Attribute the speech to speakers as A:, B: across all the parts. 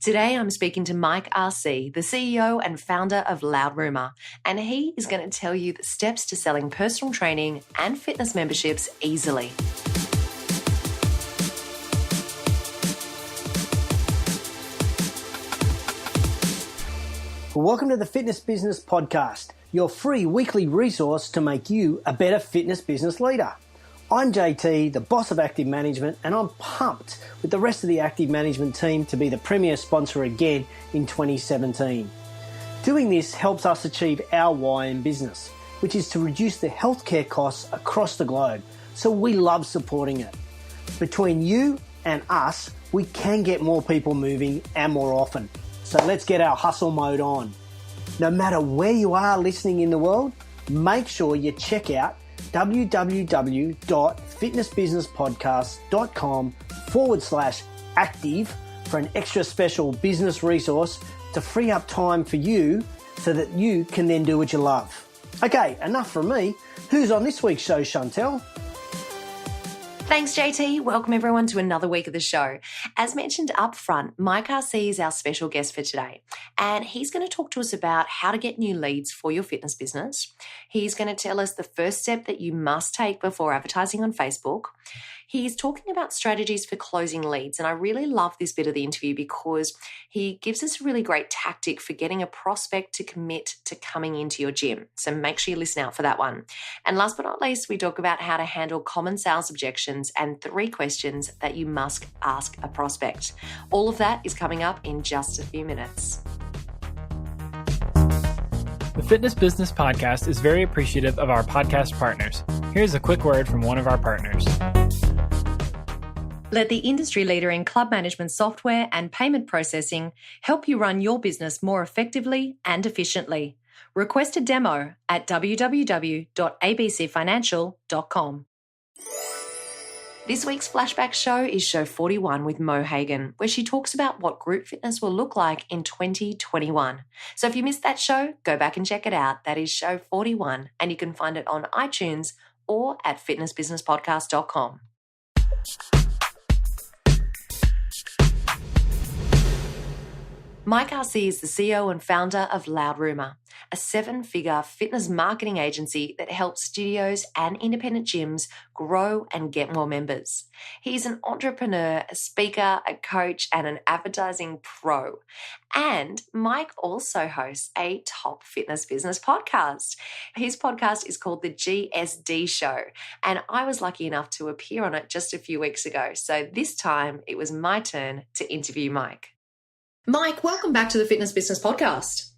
A: Today, I'm speaking to Mike Arce, the CEO and founder of Loud Rumour, and he is going to tell you the steps to selling personal training and fitness memberships easily.
B: Welcome to the Fitness Business Podcast, your free weekly resource to make you a better fitness business leader. I'm JT, the boss of Active Management, and I'm pumped with the rest of the Active Management team to be the premier sponsor again in 2017. Doing this helps us achieve our why in business, which is to reduce the healthcare costs across the globe, so we love supporting it. Between you and us, we can get more people moving and more often. So let's get our hustle mode on. No matter where you are listening in the world, make sure you check out www.fitnessbusinesspodcast.com/active for an extra special business resource to free up time for you so that you can then do what you love. Okay, enough from me. Who's on this week's show, Chantel?
A: Thanks, JT. Welcome everyone to another week of the show. As mentioned up front, Mike Arce is our special guest for today, and he's going to talk to us about how to get new leads for your fitness business. He's going to tell us the first step that you must take before advertising on Facebook. He's talking about strategies for closing leads, and I really love this bit of the interview because he gives us a really great tactic for getting a prospect to commit to coming into your gym. So make sure you listen out for that one. And last but not least, we talk about how to handle common sales objections and 3 questions that you must ask a prospect. All of that is coming up in just a few minutes.
C: The Fitness Business Podcast is very appreciative of our podcast partners. Here's a quick word from one of our partners.
A: Let the industry leader in club management software and payment processing help you run your business more effectively and efficiently. Request a demo at www.abcfinancial.com. This week's flashback show is show 41 with Mo Hagan, where she talks about what group fitness will look like in 2021. So if you missed that show, go back and check it out. That is show 41, and you can find it on iTunes or at fitnessbusinesspodcast.com. Mike Arce is the CEO and founder of Loud Rumour, a 7-figure fitness marketing agency that helps studios and independent gyms grow and get more members. He's an entrepreneur, a speaker, a coach, and an advertising pro. And Mike also hosts a top fitness business podcast. His podcast is called the GSD Show, and I was lucky enough to appear on it just a few weeks ago. So this time it was my turn to interview Mike. Mike, welcome back to the Fitness Business Podcast.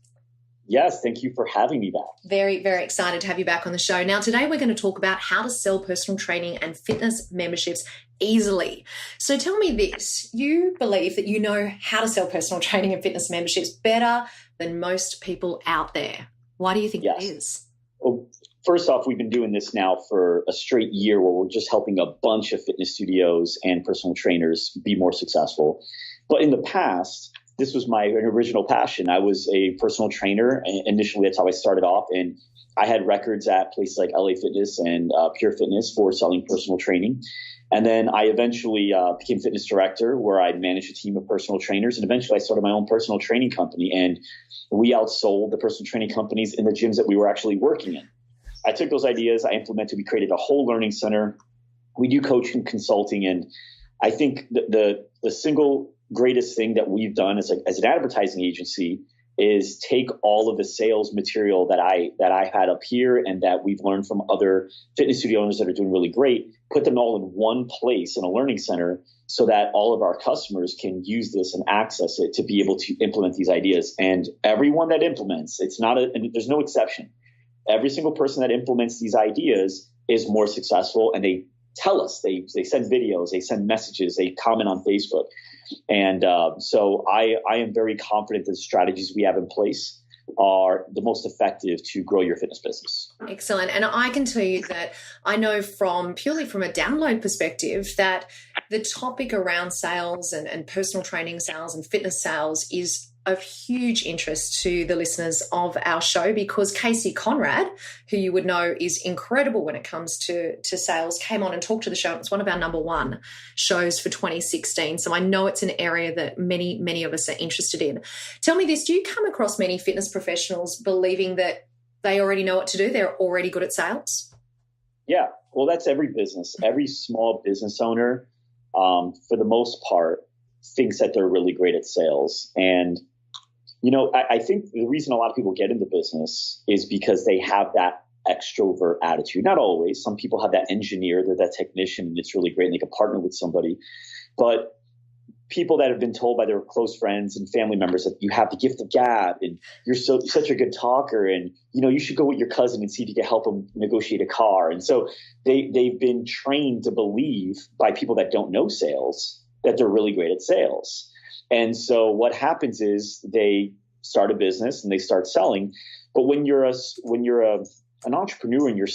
D: Yes, thank you for having me back.
A: Very, very excited to have you back on the show. Now, today we're going to talk about how to sell personal training and fitness memberships easily. So tell me this, you believe that you know how to sell personal training and fitness memberships better than most people out there. Why do you think that is?
D: Well, first off, we've been doing this now for a straight year where we're just helping a bunch of fitness studios and personal trainers be more successful. But in the past, this was my original passion. I was a personal trainer. And initially, that's how I started off. And I had records at places like LA Fitness and Pure Fitness for selling personal training. And then I eventually became fitness director, where I managed a team of personal trainers. And eventually I started my own personal training company. And we outsold the personal training companies in the gyms that we were actually working in. I took those ideas, I implemented, we created a whole learning center. We do coaching, consulting. And I think the single greatest thing that we've done as an advertising agency is take all of the sales material that I had up here and that we've learned from other fitness studio owners that are doing really great, put them all in one place in a learning center so that all of our customers can use this and access it to be able to implement these ideas. And everyone that implements, there's no exception. Every single person that implements these ideas is more successful, and they tell us, they send videos, they send messages, they comment on Facebook. And so I am very confident that the strategies we have in place are the most effective to grow your fitness business.
A: Excellent. And I can tell you that I know purely from a download perspective that the topic around sales and personal training sales and fitness sales is of huge interest to the listeners of our show because Casey Conrad, who you would know is incredible when it comes to sales, came on and talked to the show. It's one of our number one shows for 2016. So I know it's an area that many, many of us are interested in. Tell me this, do you come across many fitness professionals believing that they already know what to do? They're already good at sales?
D: Yeah. Well, that's every business. Every small business owner, for the most part, thinks that they're really great at sales. And I think the reason a lot of people get into business is because they have that extrovert attitude. Not always. Some people have that engineer, they're that technician, and it's really great and they can partner with somebody. But people that have been told by their close friends and family members that you have the gift of gab and you're such a good talker and, you should go with your cousin and see if you can help him negotiate a car. And so they've been trained to believe by people that don't know sales that they're really great at sales. And so what happens is they start a business and they start selling. But when you're an entrepreneur and you're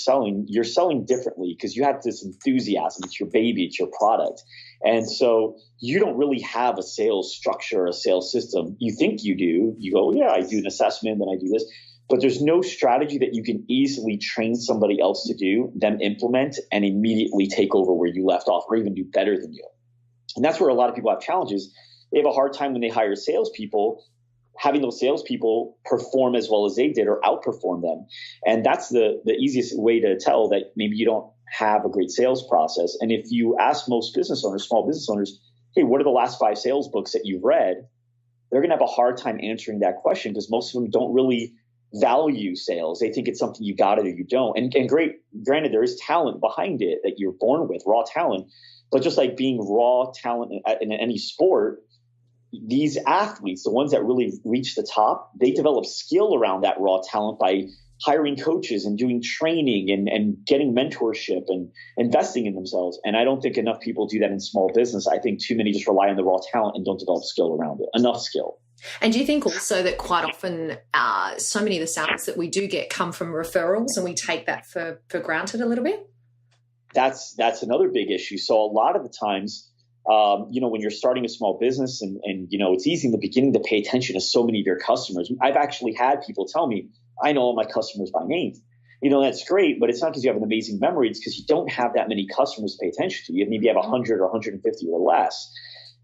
D: selling differently because you have this enthusiasm. It's your baby, it's your product. And so you don't really have a sales structure or a sales system. You think you do. You go, yeah, I do an assessment, then I do this. But there's no strategy that you can easily train somebody else to do, then implement and immediately take over where you left off or even do better than you. And that's where a lot of people have challenges. They have a hard time when they hire salespeople, having those salespeople perform as well as they did or outperform them. And that's the easiest way to tell that maybe you don't have a great sales process. And if you ask most business owners, small business owners, hey, what are the last 5 sales books that you've read? They're going to have a hard time answering that question because most of them don't really value sales. They think it's something you got it or you don't. And granted, there is talent behind it that you're born with, raw talent. But just like being raw talent in any sport, these athletes, the ones that really reach the top, they develop skill around that raw talent by hiring coaches and doing training and getting mentorship and investing in themselves. And I don't think enough people do that in small business. I think too many just rely on the raw talent and don't develop skill around it, enough skill.
A: And do you think also that quite often so many of the sales that we do get come from referrals and we take that for granted a little bit?
D: That's another big issue. So a lot of the times, when you're starting a small business and it's easy in the beginning to pay attention to so many of your customers. I've actually had people tell me, I know all my customers by name. That's great, but it's not because you have an amazing memory. It's because you don't have that many customers to pay attention to. You maybe have 100 or 150 or less.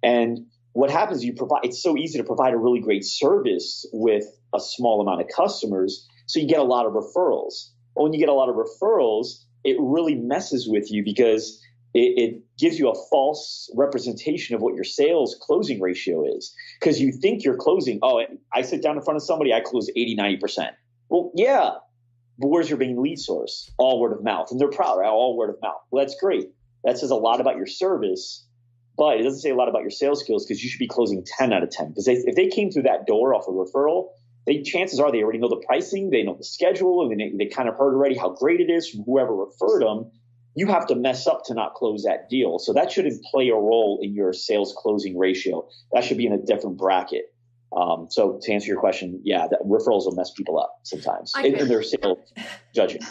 D: And what happens is it's so easy to provide a really great service with a small amount of customers. So you get a lot of referrals. But when you get a lot of referrals, it really messes with you because it gives you a false representation of what your sales closing ratio is. Because you think you're closing, I sit down in front of somebody, I close 80, 90%. Well, yeah, but where's your main lead source? All word of mouth. And they're proud, right? All word of mouth. Well, that's great. That says a lot about your service, but it doesn't say a lot about your sales skills because you should be closing 10 out of 10. Because if they came through that door off a referral, chances are they already know the pricing, they know the schedule, and they kind of heard already how great it is from whoever referred them. You have to mess up to not close that deal. So that shouldn't play a role in your sales closing ratio. That should be in a different bracket. So to answer your question, yeah, that referrals will mess people up sometimes in their sales judging.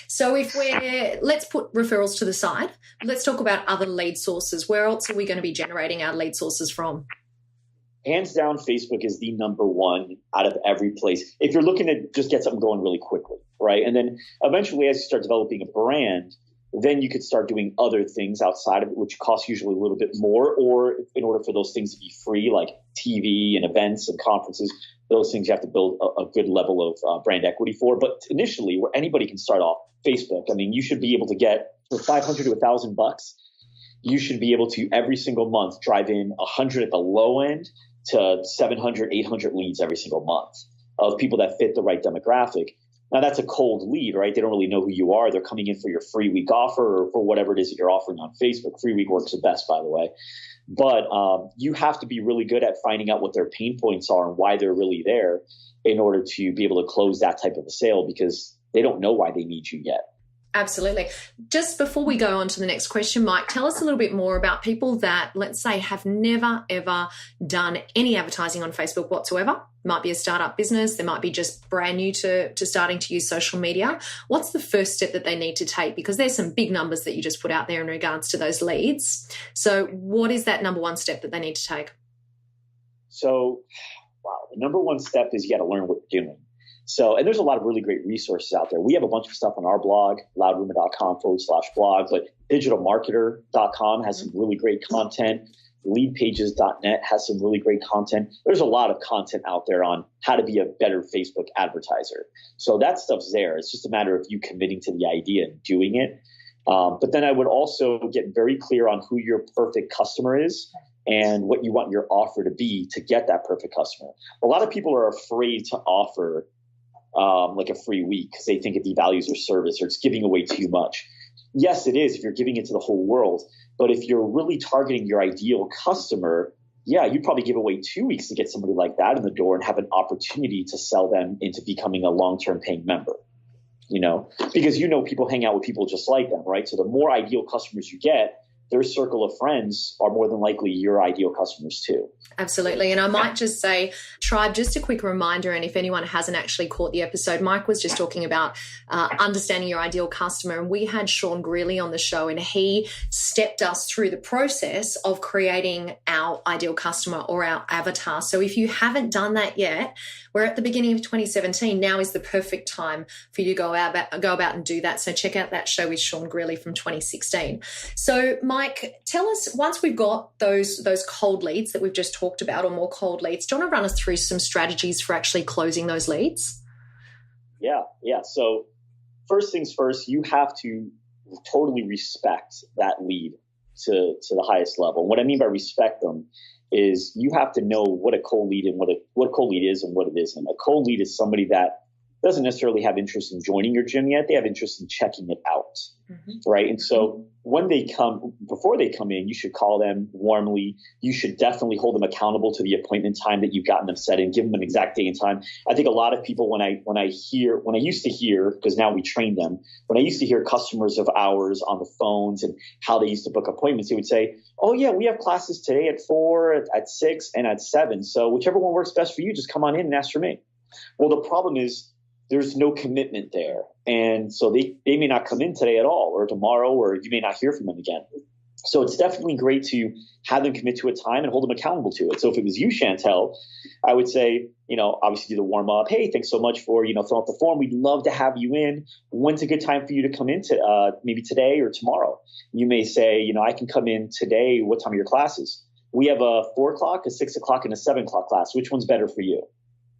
A: So let's put referrals to the side. Let's talk about other lead sources. Where else are we going to be generating our lead sources from?
D: Hands down, Facebook is the number one out of every place. If you're looking to just get something going really quickly, right? And then eventually as you start developing a brand, then you could start doing other things outside of it, which costs usually a little bit more, or in order for those things to be free, like TV and events and conferences, those things you have to build a good level of brand equity for. But initially, where anybody can start off, Facebook, you should be able to get for $500 to $1,000, you should be able to every single month drive in 100 at the low end to 700, 800 leads every single month of people that fit the right demographic. Now, that's a cold lead, right? They don't really know who you are. They're coming in for your free week offer or for whatever it is that you're offering on Facebook. Free week works the best, by the way. But you have to be really good at finding out what their pain points are and why they're really there in order to be able to close that type of a sale because they don't know why they need you yet.
A: Absolutely. Just before we go on to the next question, Mike, tell us a little bit more about people that, let's say, have never, ever done any advertising on Facebook whatsoever. Might be a startup business. They might be just brand new to starting to use social media. What's the first step that they need to take? Because there's some big numbers that you just put out there in regards to those leads. So what is that number one step that they need to take?
D: So, wow, number one step is you got to learn what you're doing. So, and there's a lot of really great resources out there. We have a bunch of stuff on our blog, loudrumor.com/blog, but digitalmarketer.com has some really great content. Leadpages.net has some really great content. There's a lot of content out there on how to be a better Facebook advertiser. So that stuff's there. It's just a matter of you committing to the idea and doing it. But then I would also get very clear on who your perfect customer is and what you want your offer to be to get that perfect customer. A lot of people are afraid to offer like a free week because they think it devalues their service or it's giving away too much. Yes, it is if you're giving it to the whole world. But if you're really targeting your ideal customer, yeah, you'd probably give away 2 weeks to get somebody like that in the door and have an opportunity to sell them into becoming a long-term paying member. Because people hang out with people just like them, right? So the more ideal customers you get, their circle of friends are more than likely your ideal customers too.
A: Absolutely. And I might just say, Tribe, just a quick reminder, and if anyone hasn't actually caught the episode, Mike was just talking about understanding your ideal customer, and we had Sean Greeley on the show, and he stepped us through the process of creating our ideal customer or our avatar. So if you haven't done that yet, we're at the beginning of 2017. Now is the perfect time for you to go about and do that. So check out that show with Sean Greeley from 2016. So Mike, tell us, once we've got those cold leads that we've just talked about, or more cold leads, do you want to run us through some strategies for actually closing those leads?
D: Yeah. So first things first, you have to totally respect that lead to the highest level. What I mean by respect them is you have to know what a cold lead and what a cold lead is and what it isn't. A cold lead is somebody that doesn't necessarily have interest in joining your gym yet. They have interest in checking it out, right? And so before they come in, you should call them warmly. You should definitely hold them accountable to the appointment time that you've gotten them set in. Give them an exact day and time. I think a lot of people, when I used to hear, because now we train them, when I used to hear customers of ours on the phones and how they used to book appointments, they would say, "Oh yeah, we have classes today at 4, at 6, and at 7. So whichever one works best for you, just come on in and ask for me." Well, the problem is there's no commitment there. And so they may not come in today at all, or tomorrow, or you may not hear from them again. So it's definitely great to have them commit to a time and hold them accountable to it. So if it was you, Chantel, I would say, obviously do the warm up. Hey, thanks so much for, filling out the form. We'd love to have you in. When's a good time for you to come in maybe today or tomorrow? You may say, I can come in today. What time are your classes? We have a 4 o'clock, a 6 o'clock, and a 7 o'clock class. Which one's better for you?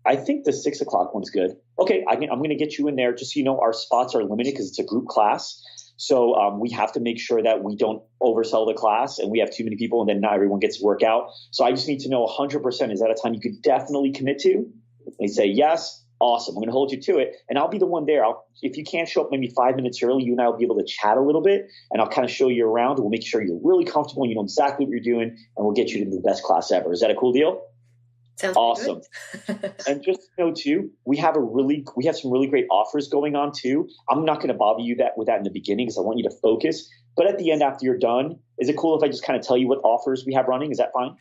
D: I think the 6 o'clock one's good. Okay, I'm going to get you in there. Just so you know, our spots are limited because it's a group class. So we have to make sure that we don't oversell the class and we have too many people and then not everyone gets to work out. So I just need to know 100%, is that a time you could definitely commit to? They say yes. Awesome. I'm going to hold you to it. And I'll be the one there. If you can't show up maybe 5 minutes early, you and I will be able to chat a little bit, and I'll kind of show you around, and we'll make sure you're really comfortable and you know exactly what you're doing, and we'll get you to the best class ever. Is that a cool deal?
A: Sounds
D: awesome. And just to know too, we have some really great offers going on too. I'm not going to bother you with that in the beginning because I want you to focus. But at the end, after you're done, is it cool if I just kind of tell you what offers we have running? Is that fine?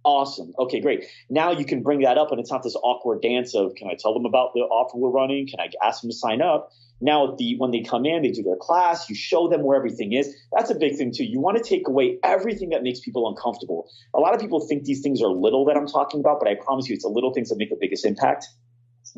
D: Awesome. Okay, great. Now you can bring that up, and it's not this awkward dance of, can I tell them about the offer we're running? Can I ask them to sign up? Now, when they come in, they do their class, you show them where everything is. That's a big thing too. You want to take away everything that makes people uncomfortable. A lot of people think these things are little that I'm talking about, but I promise you it's the little things that make the biggest impact.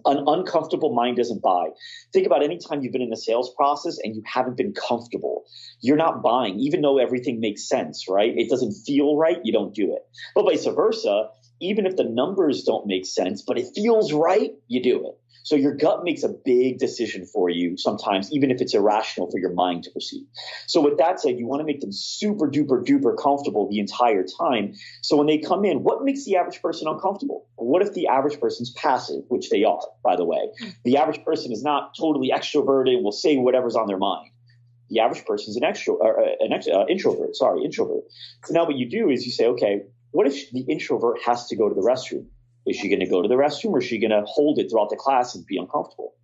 D: An uncomfortable mind doesn't buy. Think about any time you've been in a sales process and you haven't been comfortable. You're not buying, even though everything makes sense, right? It doesn't feel right, you don't do it. But vice versa, even if the numbers don't make sense, but it feels right, you do it. So your gut makes a big decision for you sometimes, even if it's irrational for your mind to proceed. So with that said, you want to make them super duper duper comfortable the entire time. So when they come in, what makes the average person uncomfortable? What if the average person's passive, which they are, by the way? The average person is not totally extroverted and will say whatever's on their mind. The average person is an introvert. So now what you do is you say, okay, what if the introvert has to go to the restroom? Is she going to go to the restroom, or is she going to hold it throughout the class and be uncomfortable?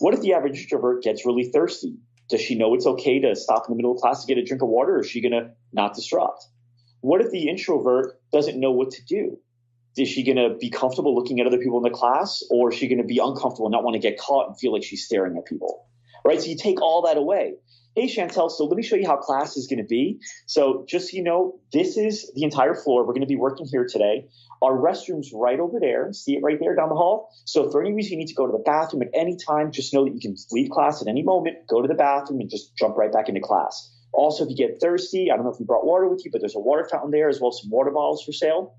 D: What if the average introvert gets really thirsty? Does she know it's okay to stop in the middle of class to get a drink of water, or is she going to not disrupt? What if the introvert doesn't know what to do? Is she going to be comfortable looking at other people in the class, or is she going to be uncomfortable and not want to get caught and feel like she's staring at people? Right? So you take all that away. hey, Chantel, so let me show you how class is going to be. So just so you know, this is the entire floor. We're going to be working here today. Our restroom's right over there. See it right there down the hall? So for any reason you need to go to the bathroom at any time, just know that you can leave class at any moment, go to the bathroom, and just jump right back into class. Also, if you get thirsty, I don't know if you brought water with you, but there's a water fountain there as well as some water bottles for sale.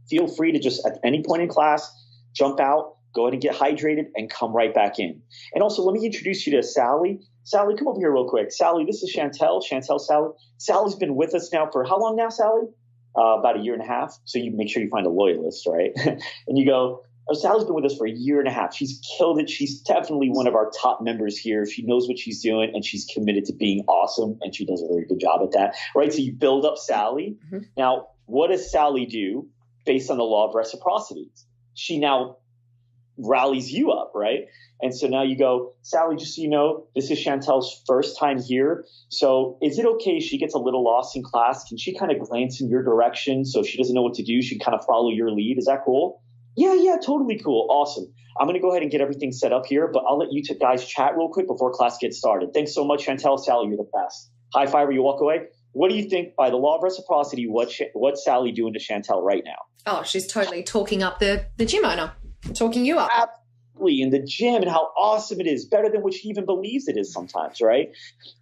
D: Feel free to just at any point in class, jump out, go ahead and get hydrated, and come right back in. And also, let me introduce you to Sally. Sally, come over here real quick. Sally, this is Chantel. Chantel, Sally. Sally's been with us now for how long now, Sally? About 1.5 years. So you make sure you find a loyalist, right? And you go, oh, Sally's been with us for 1.5 years. She's killed it. She's definitely one of our top members here. She knows what she's doing, and she's committed to being awesome, and she does a very good job at that, right? So you build up Sally. Mm-hmm. Now, what does Sally do based on the law of reciprocity? She now rallies you up, right? And so now you go, Sally, just so you know, this is Chantel's first time here. So is it okay if she gets a little lost in class? Can she kind of glance in your direction so she doesn't know what to do? She can kind of follow your lead. Is that cool? Yeah, totally cool. Awesome. I'm going to go ahead and get everything set up here, but I'll let you two guys chat real quick before class gets started. Thanks so much, Chantel. Sally, you're the best. High five or you walk away. What do you think, by the law of reciprocity, what's Sally doing to Chantel right now?
A: Oh, she's totally talking up the gym owner, talking you up.
D: In the gym and how awesome it is, better than what she even believes it is sometimes, right?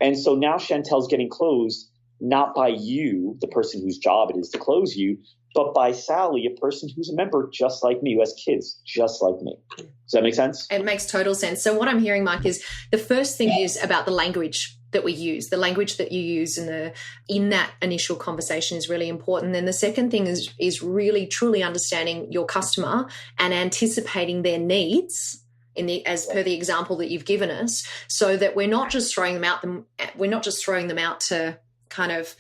D: And so now Chantel's getting closed, not by you, the person whose job it is to close you, but by Sally, a person who's a member just like me, who has kids just like me. Does that make sense?
A: It makes total sense. So what I'm hearing, Mike, is the first thing is about the language that we use. The language that you use in that initial conversation is really important. Then the second thing is really truly understanding your customer and anticipating their needs as per the example that you've given us, so that we're not just throwing them out to kind of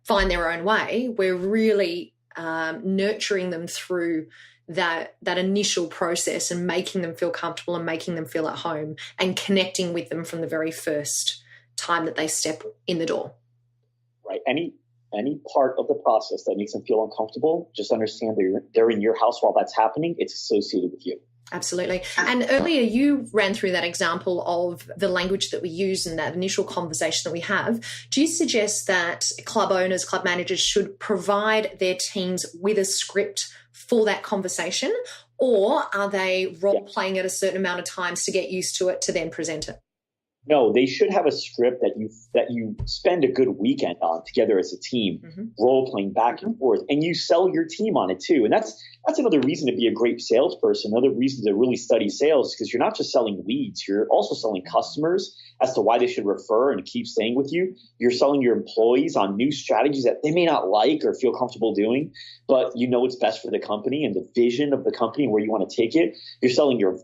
A: find their own way. We're really nurturing them through that initial process and making them feel comfortable and making them feel at home and connecting with them from the very first time that they step in the door.
D: Right. Any part of the process that makes them feel uncomfortable, just understand they're in your house while that's happening. It's associated with you.
A: Absolutely. And earlier you ran through that example of the language that we use and that initial conversation that we have. Do you suggest that club owners, club managers should provide their teams with a script for that conversation, or are they role-playing at a certain amount of times to get used to it to then present it?
D: No, they should have a script that you spend a good weekend on together as a team, role playing back and forth, and you sell your team on it too. And that's another reason to be a great salesperson. Another reason to really study sales, because you're not just selling leads, you're also selling customers as to why they should refer and keep staying with you. You're selling your employees on new strategies that they may not like or feel comfortable doing, but you know it's best for the company and the vision of the company and where you want to take it. You're selling your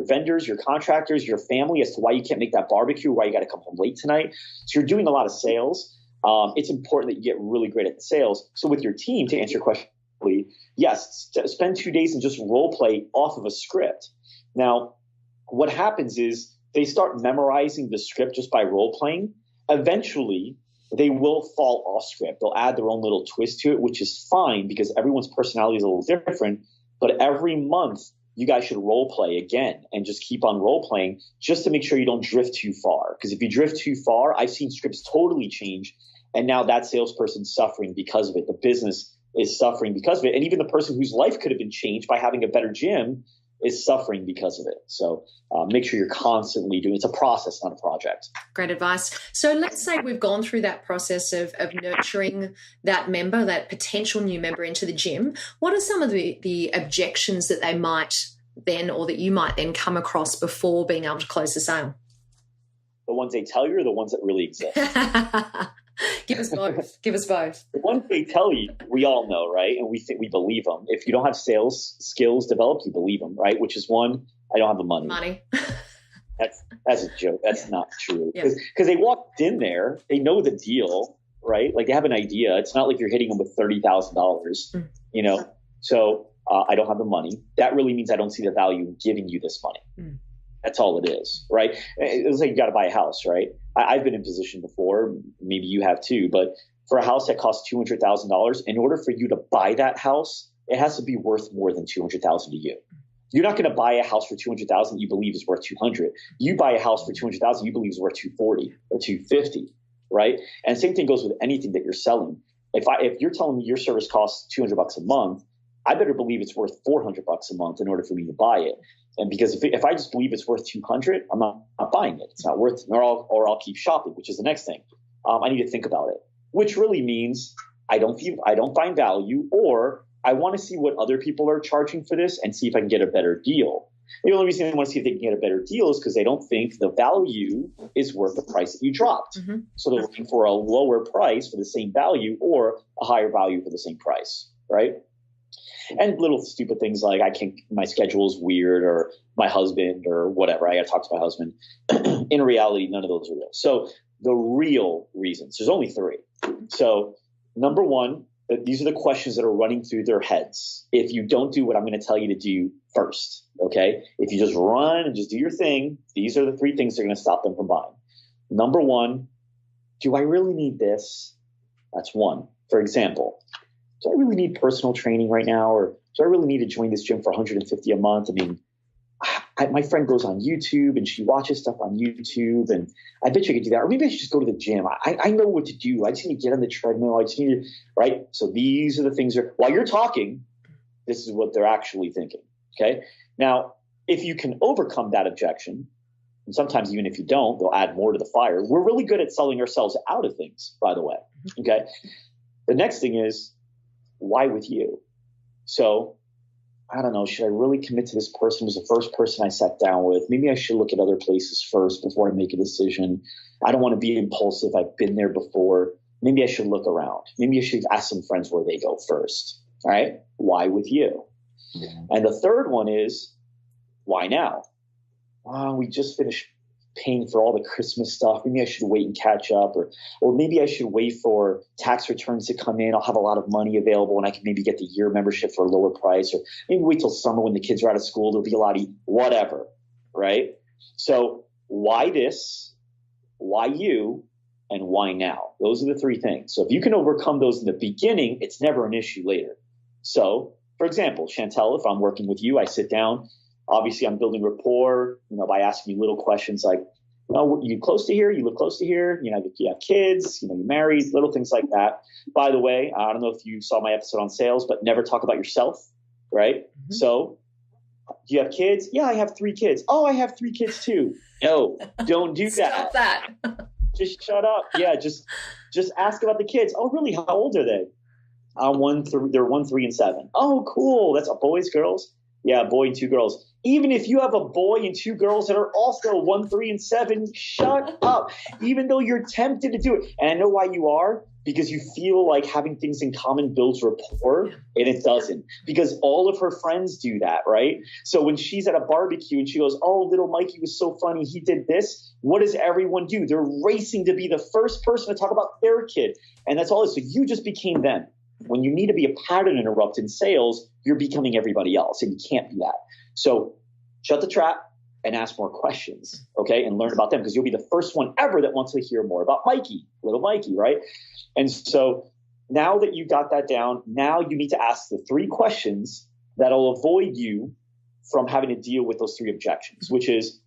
D: vendors, your contractors, your family as to why you can't make that barbecue, why you got to come home late tonight. So you're doing a lot of sales. It's important that you get really great at the sales. So with your team, to answer your question, yes, spend 2 days and just role play off of a script. Now, what happens is they start memorizing the script just by role playing. Eventually, they will fall off script. They'll add their own little twist to it, which is fine because everyone's personality is a little different. But every month, you guys should role play again and just keep on role playing just to make sure you don't drift too far. Because if you drift too far, I've seen scripts totally change. And now that salesperson's suffering because of it. The business is suffering because of it. And even the person whose life could have been changed by having a better gym is suffering because of it. So make sure you're constantly doing it. It's a process, not a project.
A: Great advice. So let's say we've gone through that process of nurturing that member, that potential new member into the gym. What are some of the objections that they might then, or that you might then come across before being able to close the sale?
D: The ones they tell you or the ones that really exist?
A: Give us both. Give us both.
D: The ones they tell you, we all know, right? And we think we believe them. If you don't have sales skills developed, you believe them, right? Which is one, I don't have the money. That's a joke. That's not true. Because they walked in there, they know the deal, right? Like they have an idea. It's not like you're hitting them with $30,000, you know? So I don't have the money. That really means I don't see the value in giving you this money. That's all it is, right? It's like you got to buy a house, right? I've been in position before, maybe you have too, but for a house that costs $200,000, in order for you to buy that house, it has to be worth more than $200,000 to you. You're not going to buy a house for 200,000 you believe is worth 200. You buy a house for 200,000 you believe is worth 240 or 250, right? And same thing goes with anything that you're selling. If you're telling me your service costs $200 a month, I better believe it's worth $400 a month in order for me to buy it. And because if I just believe it's worth 200, I'm not buying it. It's not worth it, or I'll keep shopping, which is the next thing. I need to think about it, which really means I don't find value, or I want to see what other people are charging for this and see if I can get a better deal. The only reason they want to see if they can get a better deal is because they don't think the value is worth the price that you dropped. Mm-hmm. So they're looking for a lower price for the same value or a higher value for the same price, right? And little stupid things like my schedule's weird, or my husband, or whatever. I got to talk to my husband. In reality, none of those are real. So the real reasons, there's only three. So number one, these are the questions that are running through their heads. If you don't do what I'm going to tell you to do first, okay? If you just run and just do your thing, these are the three things that are going to stop them from buying. Number one, do I really need this? That's one. For example, do I really need personal training right now? Or do I really need to join this gym for $150 a month? I mean, my friend goes on YouTube and she watches stuff on YouTube, and I bet you could do that. Or maybe I should just go to the gym. I know what to do. I just need to get on the treadmill. I just need to, right? So these are the things while you're talking, this is what they're actually thinking. Okay. Now, if you can overcome that objection, and sometimes even if you don't, they'll add more to the fire. We're really good at selling ourselves out of things, by the way. Okay. The next thing is, why with you? So I don't know, should I really commit to this person? It was the first person I sat down with. Maybe I should look at other places first before I make a decision. I don't want to be impulsive. I've been there before. Maybe I should look around. Maybe I should ask some friends where they go first. All right. Why with you? Yeah. And the third one is, why now? We just finished paying for all the Christmas stuff. Maybe I should wait and catch up, or maybe I should wait for tax returns to come in. I'll have a lot of money available and I can maybe get the year membership for a lower price, or maybe wait till summer when the kids are out of school. There'll be a lot of whatever, right? So why this, why you, and why now? Those are the three things. So if you can overcome those in the beginning, it's never an issue later. So for example, Chantel, if I'm working with you, I sit down. Obviously, I'm building rapport, by asking you little questions like, you close to here? You live close to here? You have kids, you're married, little things like that. By the way, I don't know if you saw my episode on sales, but never talk about yourself, right? Mm-hmm. So do you have kids? Yeah, I have 3 kids. Oh, I have 3 kids too. No, don't do that.
A: Stop that.
D: Just shut up. Yeah, just ask about the kids. Oh, really? How old are they? They're 1, 3, and 7. Oh, cool. That's boys, girls? Yeah, boy and 2 girls. Even if you have a boy and 2 girls that are also 1, 3, and 7, shut up. Even though you're tempted to do it. And I know why you are, because you feel like having things in common builds rapport, and it doesn't. Because all of her friends do that, right? So when she's at a barbecue and she goes, oh, little Mikey was so funny, he did this. What does everyone do? They're racing to be the first person to talk about their kid. And that's all it is. So you just became them. When you need to be a pattern interrupt in sales, you're becoming everybody else, and you can't be that. So shut the trap and ask more questions, okay, and learn about them, because you'll be the first one ever that wants to hear more about Mikey, little Mikey, right? And so now that you got that down, now you need to ask the 3 questions that'll avoid you from having to deal with those 3 objections, which is,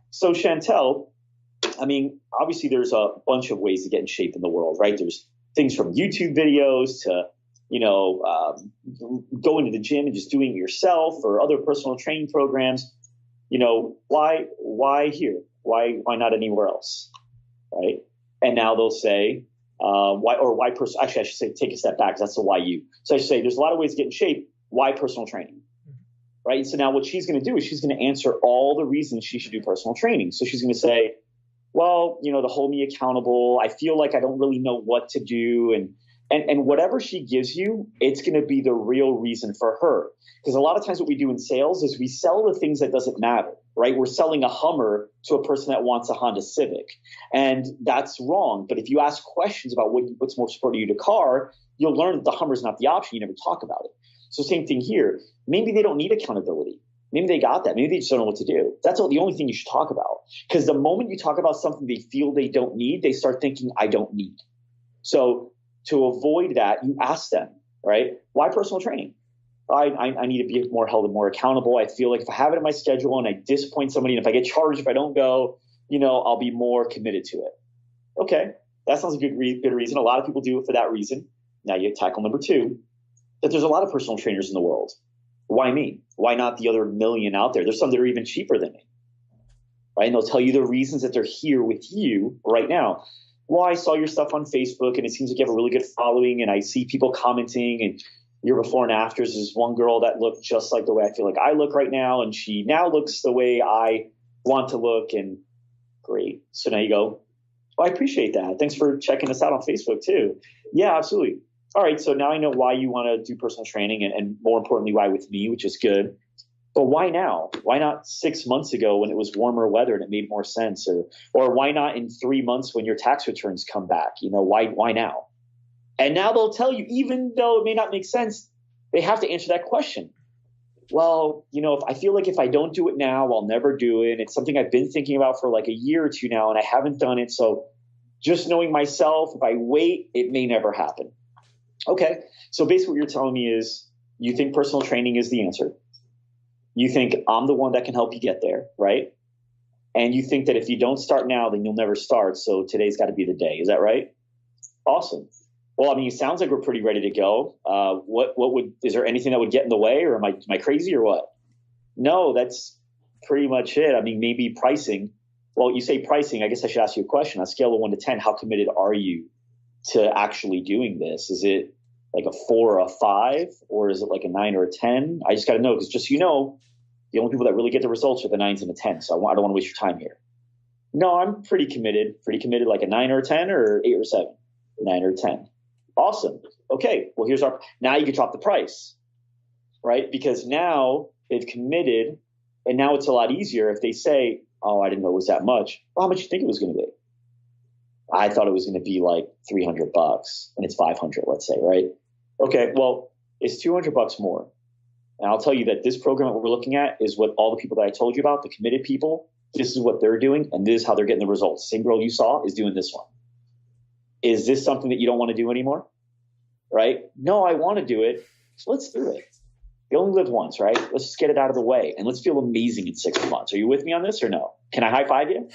D: so Chantel, I mean, obviously there's a bunch of ways to get in shape in the world, right? There's things from YouTube videos to, going to the gym and just doing it yourself, or other personal training programs. Why here? Why not anywhere else? Right. And now they'll say, why personal, actually I should say, take a step back, 'cause that's the why you. So I should say, there's a lot of ways to get in shape. Why personal training? Right. So now what she's going to do is she's going to answer all the reasons she should do personal training. So she's going to say, well, to hold me accountable, I feel like I don't really know what to do. And whatever she gives you, it's going to be the real reason for her. Because a lot of times what we do in sales is we sell the things that doesn't matter, right? We're selling a Hummer to a person that wants a Honda Civic. And that's wrong. But if you ask questions about what's most important to you to car, you'll learn that the Hummer is not the option. You never talk about it. So same thing here. Maybe they don't need accountability. Maybe they got that. Maybe they just don't know what to do. That's the only thing you should talk about. Because the moment you talk about something they feel they don't need, they start thinking, I don't need. So to avoid that, you ask them, right? Why personal training? I need to be more held and more accountable. I feel like if I have it in my schedule and I disappoint somebody, and if I get charged if I don't go, I'll be more committed to it. Okay, that sounds a good reason. A lot of people do it for that reason. Now you tackle number 2, that there's a lot of personal trainers in the world. Why me? Why not the other million out there? There's some that are even cheaper than me. Right? And they'll tell you the reasons that they're here with you right now. Well, I saw your stuff on Facebook and it seems like you have a really good following, and I see people commenting, and your before and afters is one girl that looked just like the way I feel like I look right now, and she now looks the way I want to look, and great. So now you go, I appreciate that. Thanks for checking us out on Facebook too. Yeah, absolutely. All right, so now I know why you want to do personal training, and more importantly, why with me, which is good. But why now? Why not 6 months ago when it was warmer weather and it made more sense? Or why not in 3 months when your tax returns come back? Why now? And now they'll tell you, even though it may not make sense, they have to answer that question. Well, if I feel like if I don't do it now, I'll never do it. It's something I've been thinking about for like a year or 2 now, and I haven't done it. So just knowing myself, if I wait, it may never happen. Okay. So basically what you're telling me is you think personal training is the answer. You think I'm the one that can help you get there, right? And you think that if you don't start now, then you'll never start. So today's got to be the day. Is that right? Awesome. Well, I mean, it sounds like we're pretty ready to go. Is there anything that would get in the way, or am I crazy or what? No, that's pretty much it. I mean, maybe pricing. Well, you say pricing. I guess I should ask you a question. On a scale of 1 to 10, how committed are you to actually doing this? Is it like a 4 or a 5, or is it like a 9 or a 10? I just got to know, because just the only people that really get the results are the 9s and the 10s. So I don't want to waste your time here. No, I'm pretty committed, like a 9 or a 10 or 8 or 7, 9 or 10. Awesome. Okay. Well, now you can drop the price, right? Because now they've committed, and now it's a lot easier if they say, oh, I didn't know it was that much. Well, how much do you think it was going to be? I thought it was going to be like $300 and it's 500, let's say, right? Okay. Well, it's $200 more. And I'll tell you that this program that we're looking at is what all the people that I told you about, the committed people, this is what they're doing, and this is how they're getting the results. Same girl you saw is doing this one. Is this something that you don't want to do anymore? Right? No, I want to do it. So let's do it. You only live once, right? Let's just get it out of the way, and let's feel amazing in 6 months. Are you with me on this or no? Can I high five you?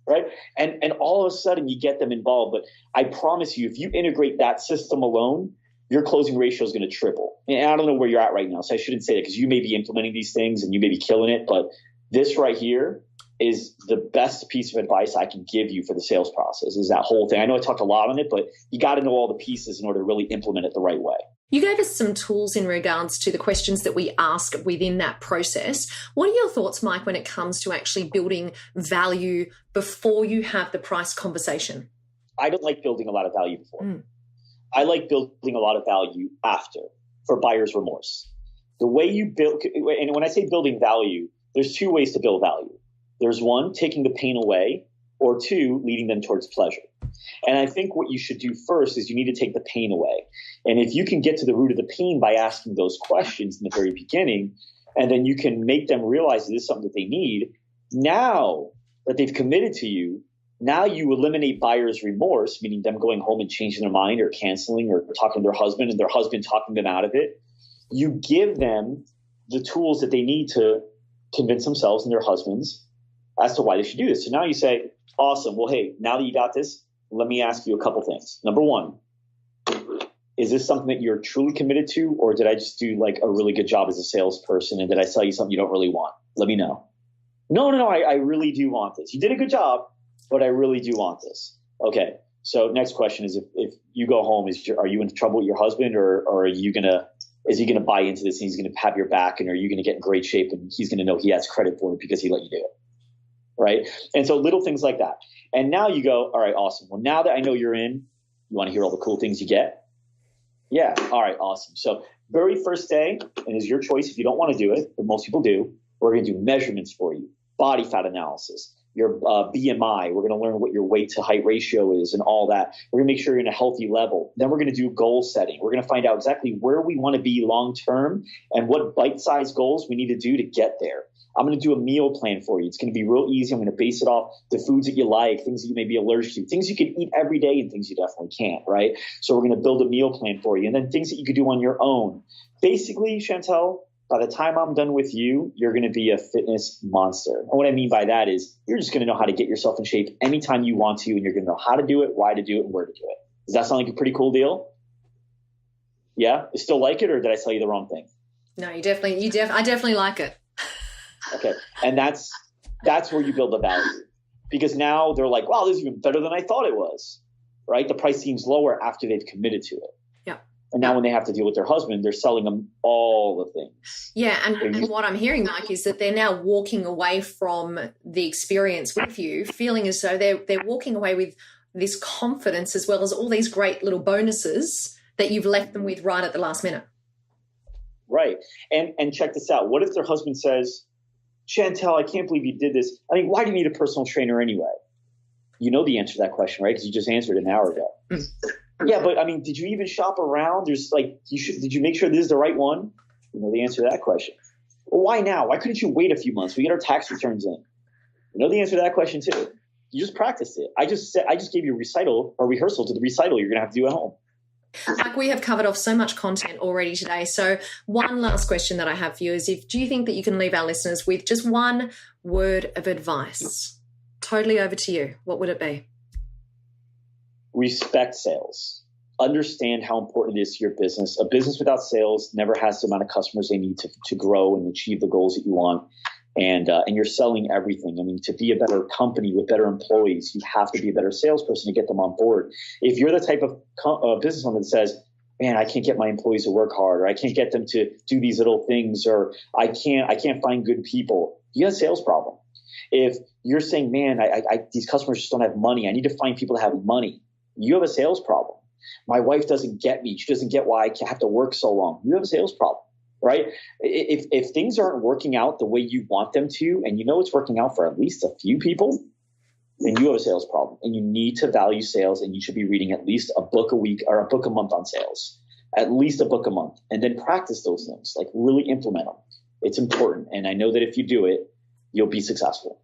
D: Right? And all of a sudden you get them involved. But I promise you, if you integrate that system alone, your closing ratio is going to triple. And I don't know where you're at right now, so I shouldn't say that, because you may be implementing these things and you may be killing it. But this right here is the best piece of advice I can give you for the sales process, is that whole thing. I know I talked a lot on it, but you got to know all the pieces in order to really implement it the right way.
A: You gave us some tools in regards to the questions that we ask within that process. What are your thoughts, Mike, when it comes to actually building value before you have the price conversation?
D: I don't like building a lot of value before. I like building a lot of value after, for buyer's remorse. The way you build, and when I say building value, there's 2 ways to build value. There's 1, taking the pain away, or 2, leading them towards pleasure. And I think what you should do first is you need to take the pain away. And if you can get to the root of the pain by asking those questions in the very beginning, and then you can make them realize that this is something that they need, now that they've committed to you, now you eliminate buyer's remorse, meaning them going home and changing their mind or canceling or talking to their husband and their husband talking them out of it. You give them the tools that they need to convince themselves and their husbands as to why they should do this. So now you say, awesome. Well, hey, now that you got this, let me ask you a couple things. Number 1, is this something that you're truly committed to, or did I just do like a really good job as a salesperson, and did I sell you something you don't really want? Let me know. No, I really do want this. You did a good job, but I really do want this. Okay. So next question is, if you go home, are you in trouble with your husband, or is he going to buy into this and he's going to have your back, and are you going to get in great shape and he's going to know he has credit for it because he let you do it? Right. And so little things like that. And now you go, all right, awesome. Well, now that I know you're in, you want to hear all the cool things you get? Yeah. All right. Awesome. So very first day, and it's your choice if you don't want to do it, but most people do, we're going to do measurements for you, body fat analysis, your BMI. We're going to learn what your weight to height ratio is and all that. We're going to make sure you're in a healthy level. Then we're going to do goal setting. We're going to find out exactly where we want to be long term and what bite-sized goals we need to do to get there. I'm going to do a meal plan for you. It's going to be real easy. I'm going to base it off the foods that you like, things that you may be allergic to, things you can eat every day and things you definitely can't, right? So we're going to build a meal plan for you, and then things that you could do on your own. Basically, Chantel, by the time I'm done with you, you're going to be a fitness monster. And what I mean by that is you're just going to know how to get yourself in shape anytime you want to, and you're going to know how to do it, why to do it, and where to do it. Does that sound like a pretty cool deal? Yeah? You still like it, or did I tell you the wrong thing?
A: No, I definitely like it.
D: Okay. And that's where you build the value, because now they're like, wow, this is even better than I thought it was, right? The price seems lower after they've committed to it.
A: Yeah.
D: And now when they have to deal with their husband, they're selling them all the things.
A: Yeah. And what I'm hearing, Mike, is that they're now walking away from the experience with you, feeling as though they're walking away with this confidence as well as all these great little bonuses that you've left them with right at the last minute.
D: Right. And check this out. What if their husband says, Chantel, I can't believe you did this. I mean, why do you need a personal trainer anyway? You know the answer to that question, right? Because you just answered it an hour ago. Yeah, but I mean, did you even shop around? Did you make sure this is the right one? You know the answer to that question. Well, why now? Why couldn't you wait a few months? We get our tax returns in. You know the answer to that question too. You just practiced it. I just gave you a rehearsal to the recital you're going to have to do at home.
A: Like, we have covered off so much content already today. So one last question that I have for you is, do you think that you can leave our listeners with just one word of advice? Totally over to you. What would it be? Respect
D: sales. Understand how important it is to your business. A business without sales never has the amount of customers they need to grow and achieve the goals that you want. And you're selling everything. I mean, to be a better company with better employees, you have to be a better salesperson to get them on board. If you're the type of business owner that says, man, I can't get my employees to work hard, or I can't get them to do these little things, or I can't find good people, you have a sales problem. If you're saying, man, these customers just don't have money, I need to find people that have money, you have a sales problem. My wife doesn't get me. She doesn't get why I have to work so long. You have a sales problem. Right? If things aren't working out the way you want them to, and you know it's working out for at least a few people, then you have a sales problem, and you need to value sales, and you should be reading at least a book a week or a book a month on sales, at least a book a month, and then practice those things, like really implement them. It's important. And I know that if you do it, you'll be successful.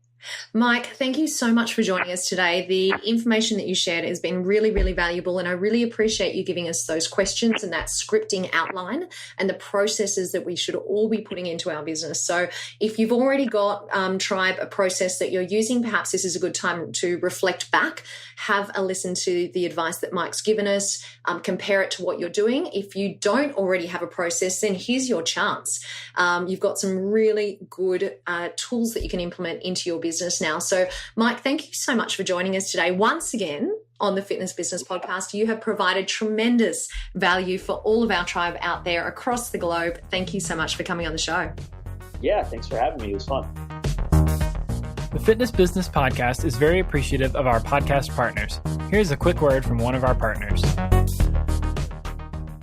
A: Mike, thank you so much for joining us today. The information that you shared has been really, really valuable, and I really appreciate you giving us those questions and that scripting outline and the processes that we should all be putting into our business. So if you've already got, Tribe, a process that you're using, perhaps this is a good time to reflect back, have a listen to the advice that Mike's given us, compare it to what you're doing. If you don't already have a process, then here's your chance. You've got some really good tools that you can implement into your business now. So, Mike, thank you so much for joining us today. Once again, on the Fitness Business Podcast, you have provided tremendous value for all of our tribe out there across the globe. Thank you so much for coming on the show.
D: Yeah, thanks for having me. It was fun.
C: The Fitness Business Podcast is very appreciative of our podcast partners. Here's a quick word from one of our partners.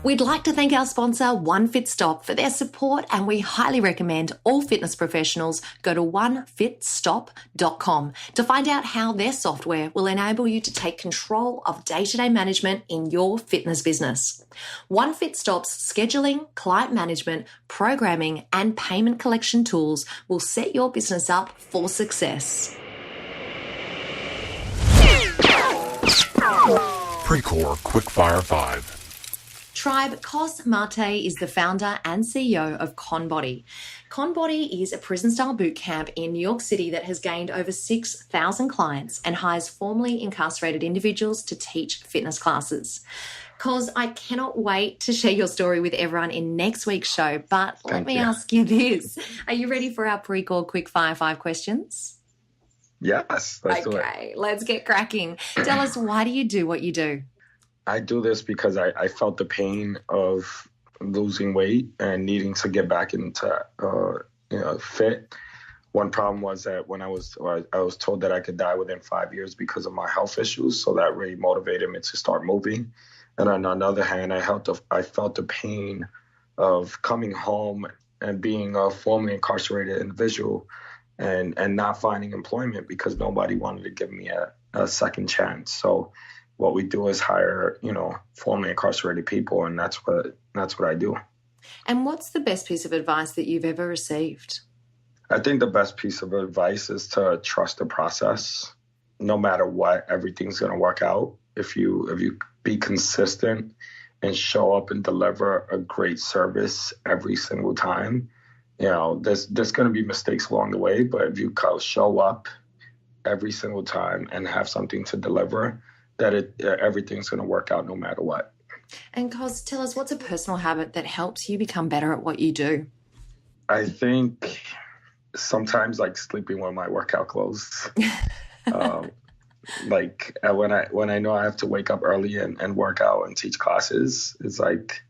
A: We'd like to thank our sponsor, One Fit Stop, for their support, and we highly recommend all fitness professionals go to onefitstop.com to find out how their software will enable you to take control of day-to-day management in your fitness business. One Fit Stop's scheduling, client management, programming, and payment collection tools will set your business up for success.
E: Pre-Core Quickfire 5.
A: Tribe, Cos Mate is the founder and CEO of ConBody. ConBody is a prison-style boot camp in New York City that has gained over 6,000 clients and hires formerly incarcerated individuals to teach fitness classes. Cos, I cannot wait to share your story with everyone in next week's show, but let me ask you this. Are you ready for our pre-call quickfire 5 questions?
F: Yes, let's do it.
A: Okay, let's get cracking. Tell us, why do you do what you do?
F: I do this because I felt the pain of losing weight and needing to get back into fit. One problem was that when I was told that I could die within 5 years because of my health issues, so that really motivated me to start moving. And on the other hand, I felt the pain of coming home and being a formerly incarcerated individual and not finding employment because nobody wanted to give me a second chance. So what we do is hire, formerly incarcerated people, and that's what I do.
A: And what's the best piece of advice that you've ever received?
F: I think the best piece of advice is to trust the process. No matter what, everything's going to work out. If you be consistent and show up and deliver a great service every single time, there's going to be mistakes along the way, but if you show up every single time and have something to deliver, everything's going to work out no matter what.
A: And Cos, tell us, what's a personal habit that helps you become better at what you do?
F: I think sometimes sleeping with my workout clothes. When I know I have to wake up early and work out and teach classes, it's like,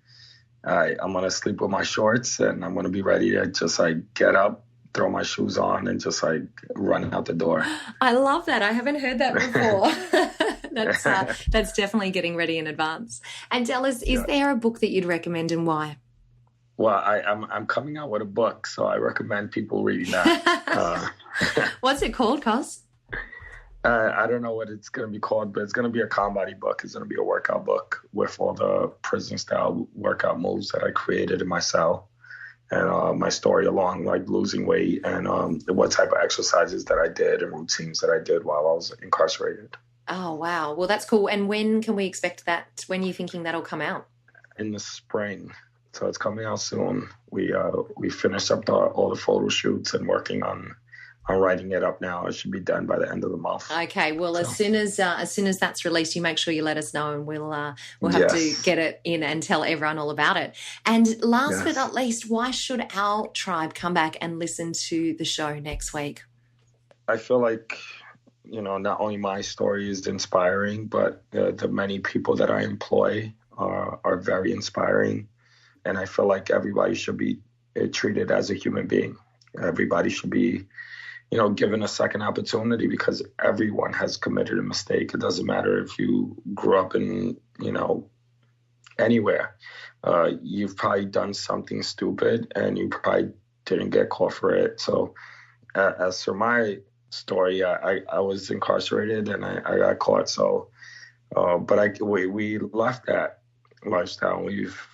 F: all right, I'm going to sleep with my shorts and I'm going to be ready to just get up, throw my shoes on and just run out the door.
A: I love that. I haven't heard that before. That's definitely getting ready in advance. And tell us, is there a book that you'd recommend and why?
F: Well, I'm coming out with a book, so I recommend people reading that.
A: What's it called, Cos?
F: I don't know what it's going to be called, but it's going to be a comedy book. It's going to be a workout book with all the prison-style workout moves that I created in my cell and my story along losing weight and what type of exercises that I did and routines that I did while I was incarcerated.
A: Oh, wow. Well, that's cool. And when can we expect that? When are you thinking that'll come out?
F: In the spring. So it's coming out soon. We finished up all the photo shoots and working on writing it up now. It should be done by the end of the month.
A: Okay. Well, as soon as that's released, you make sure you let us know, and we'll have to get it in and tell everyone all about it. And last but not least, why should our tribe come back and listen to the show next week?
F: I feel like not only my story is inspiring, but the many people that I employ are very inspiring. And I feel like everybody should be treated as a human being. Everybody should be, given a second opportunity because everyone has committed a mistake. It doesn't matter if you grew up in, anywhere. You've probably done something stupid and you probably didn't get caught for it. So as for my story, I was incarcerated and I got caught. So, but we left that lifestyle.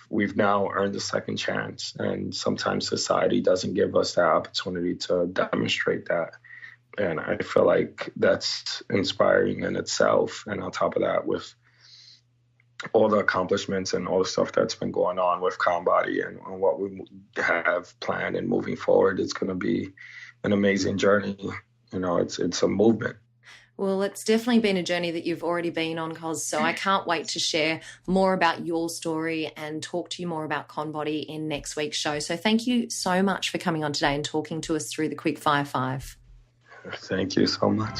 F: We've now earned a second chance, and sometimes society doesn't give us that opportunity to demonstrate that. And I feel like that's inspiring in itself. And on top of that, with all the accomplishments and all the stuff that's been going on with ComBody and what we have planned and moving forward, it's going to be an amazing journey. It's a movement.
A: Well, it's definitely been a journey that you've already been on, Cos, so I can't wait to share more about your story and talk to you more about ComBody in next week's show. So thank you so much for coming on today and talking to us through the Quickfire 5.
F: Thank you so much.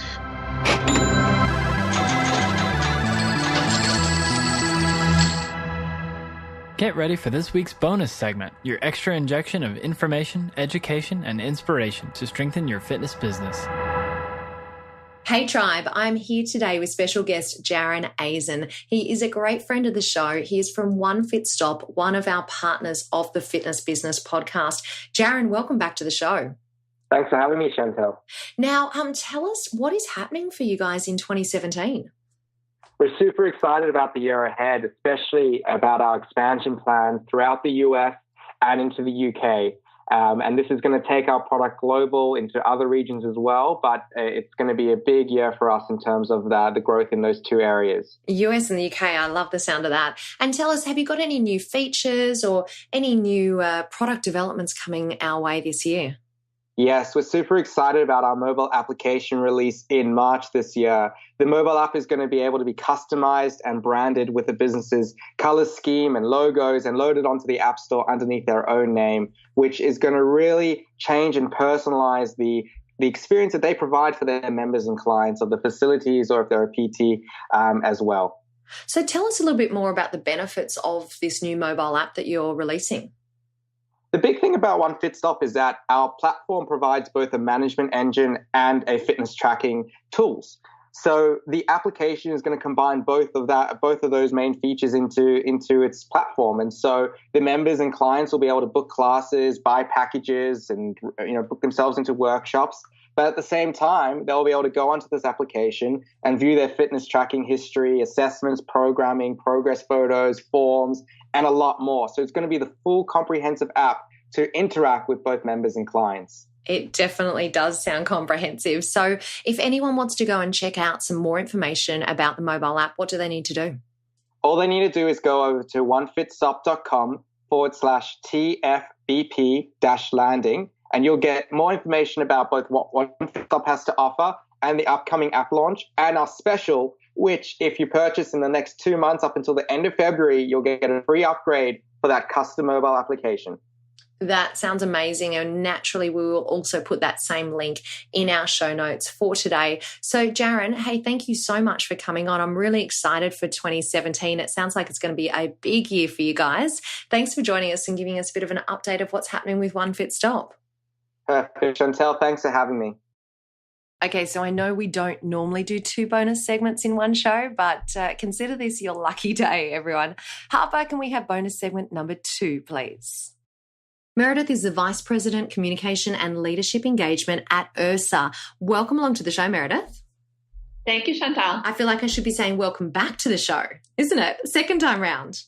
C: Get ready for this week's bonus segment, your extra injection of information, education, and inspiration to strengthen your fitness business.
A: Hey Tribe, I'm here today with special guest Jaron Azen. He is a great friend of the show. He is from One Fit Stop, one of our partners of the Fitness Business podcast. Jaron, welcome back to the show.
G: Thanks for having me, Chantel.
A: Now, tell us what is happening for you guys in 2017.
G: We're super excited about the year ahead, especially about our expansion plans throughout the US and into the UK. And this is going to take our product global into other regions as well, but it's going to be a big year for us in terms of the growth in those two areas.
A: US and the UK, I love the sound of that. And tell us, have you got any new features or any new product developments coming our way this year?
G: Yes, we're super excited about our mobile application release in March this year. The mobile app is going to be able to be customized and branded with the business's color scheme and logos and loaded onto the App Store underneath their own name, which is going to really change and personalize the experience that they provide for their members and clients of the facilities or if they're a PT as well.
A: So tell us a little bit more about the benefits of this new mobile app that you're releasing.
G: The big thing about One Fit Stop is that our platform provides both a management engine and a fitness tracking tools. So the application is going to combine both of those main features into its platform. And so the members and clients will be able to book classes, buy packages, and book themselves into workshops. But at the same time, they'll be able to go onto this application and view their fitness tracking history, assessments, programming, progress photos, forms, and a lot more. So it's going to be the full comprehensive app to interact with both members and clients.
A: It definitely does sound comprehensive. So if anyone wants to go and check out some more information about the mobile app, what do they need to do?
G: All they need to do is go over to onefitstop.com/TFBP-landing, and you'll get more information about both what OneFitStop has to offer and the upcoming app launch and our special, which if you purchase in the next 2 months up until the end of February, you'll get a free upgrade for that custom mobile application.
A: That sounds amazing. And naturally, we will also put that same link in our show notes for today. So, Jaron, hey, thank you so much for coming on. I'm really excited for 2017. It sounds like it's going to be a big year for you guys. Thanks for joining us and giving us a bit of an update of what's happening with OneFitStop.
G: Perfect. Chantel, thanks for having me.
A: Okay, so I know we don't normally do 2 bonus segments in one show, but consider this your lucky day, everyone. Harper, can we have bonus segment number 2, please? Meredith is the Vice President, Communication and Leadership Engagement at Ursa. Welcome along to the show, Meredith.
H: Thank you, Chantal.
A: I feel like I should be saying welcome back to the show, isn't it? Second time round.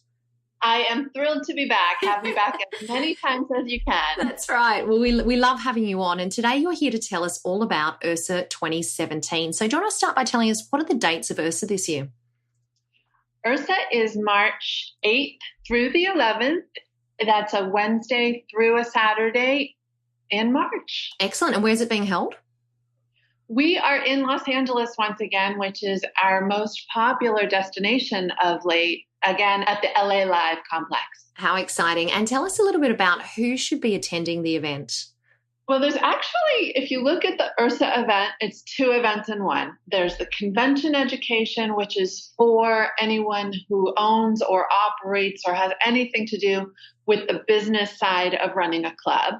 H: I am thrilled to be back. Have me back as many times as you can.
A: That's right. Well, we love having you on. And today you're here to tell us all about Ursa 2017. So do you want to start by telling us what are the dates of Ursa this year?
H: Ursa is March 8th through the 11th. That's a Wednesday through a Saturday in March.
A: Excellent. And where's it being held?
H: We are in Los Angeles once again, which is our most popular destination of late, again at the LA Live complex.
A: How exciting. And tell us a little bit about who should be attending the event.
H: Well, there's actually, if you look at the Ursa event, it's 2 events in one. There's the convention education, which is for anyone who owns or operates or has anything to do with the business side of running a club.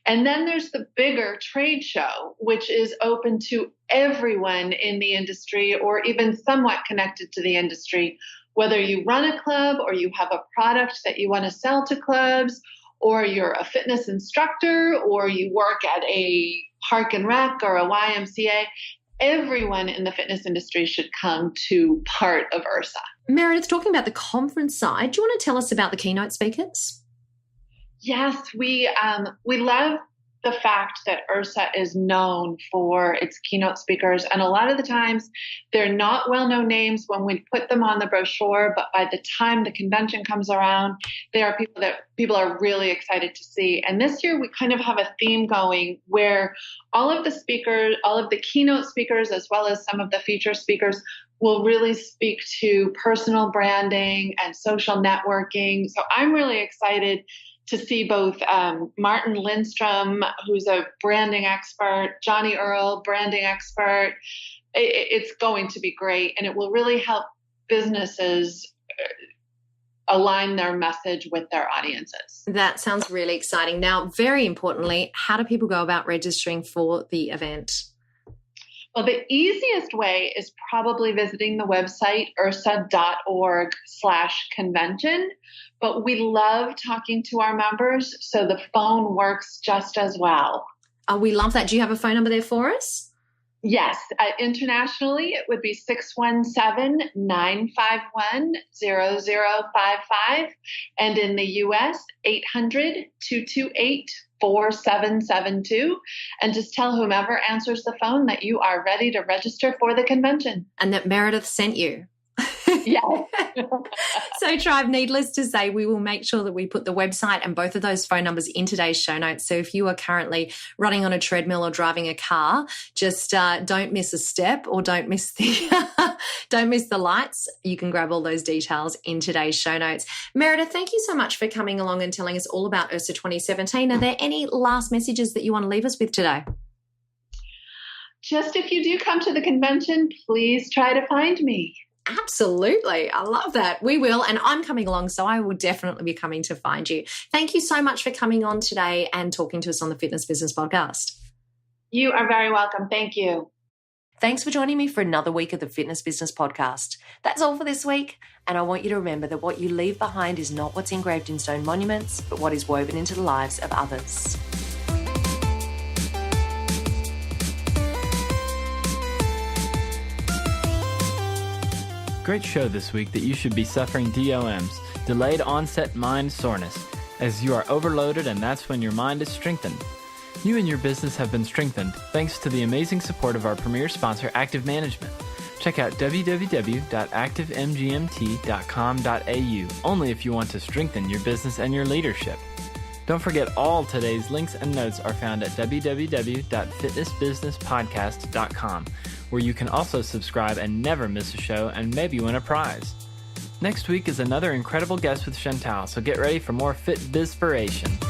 H: And then there's the bigger trade show, which is open to everyone in the industry or even somewhat connected to the industry, whether you run a club or you have a product that you want to sell to clubs, or you're a fitness instructor, or you work at a park and rec or a YMCA. Everyone in the fitness industry should come to part of Ursa.
A: Meredith, talking about the conference side, do you want to tell us about the keynote speakers?
H: Yes, we love the fact that Ursa is known for its keynote speakers. And a lot of the times they're not well-known names when we put them on the brochure, but by the time the convention comes around, they are people that people are really excited to see. And this year we kind of have a theme going where all of the speakers, all of the keynote speakers, as well as some of the feature speakers, will really speak to personal branding and social networking. So I'm really excited to see both Martin Lindstrom, who's a branding expert, Johnny Earl, branding expert. It's going to be great, and it will really help businesses align their message with their audiences.
A: That sounds really exciting. Now, very importantly, how do people go about registering for the event?
H: Well, the easiest way is probably visiting the website ursa.org/convention. But we love talking to our members, so the phone works just as well.
A: Oh, we love that. Do you have a phone number there for us?
H: Yes. Internationally, it would be 617-951-0055. And in the U.S., 800-228-4772. And just tell whomever answers the phone that you are ready to register for the convention.
A: And that Meredith sent you.
H: Yes.
A: So, Tribe, needless to say, we will make sure that we put the website and both of those phone numbers in today's show notes. So if you are currently running on a treadmill or driving a car, just don't miss a step or don't miss the lights. You can grab all those details in today's show notes. Meredith, thank you so much for coming along and telling us all about Ursa 2017. Are there any last messages that you want to leave us with today?
H: Just if you do come to the convention, please try to find me.
A: Absolutely. I love that. We will. And I'm coming along, so I will definitely be coming to find you. Thank you so much for coming on today and talking to us on the Fitness Business Podcast.
H: You are very welcome. Thank you.
A: Thanks for joining me for another week of the Fitness Business Podcast. That's all for this week. And I want you to remember that what you leave behind is not what's engraved in stone monuments, but what is woven into the lives of others.
C: Great show this week that you should be suffering DOMs, delayed onset mind soreness, as you are overloaded and that's when your mind is strengthened. You and your business have been strengthened thanks to the amazing support of our premier sponsor, Active Management. Check out www.activemgmt.com.au only if you want to strengthen your business and your leadership. Don't forget all today's links and notes are found at www.fitnessbusinesspodcast.com, where you can also subscribe and never miss a show and maybe win a prize. Next week is another incredible guest with Chantal, so get ready for more Fit Bizpiration.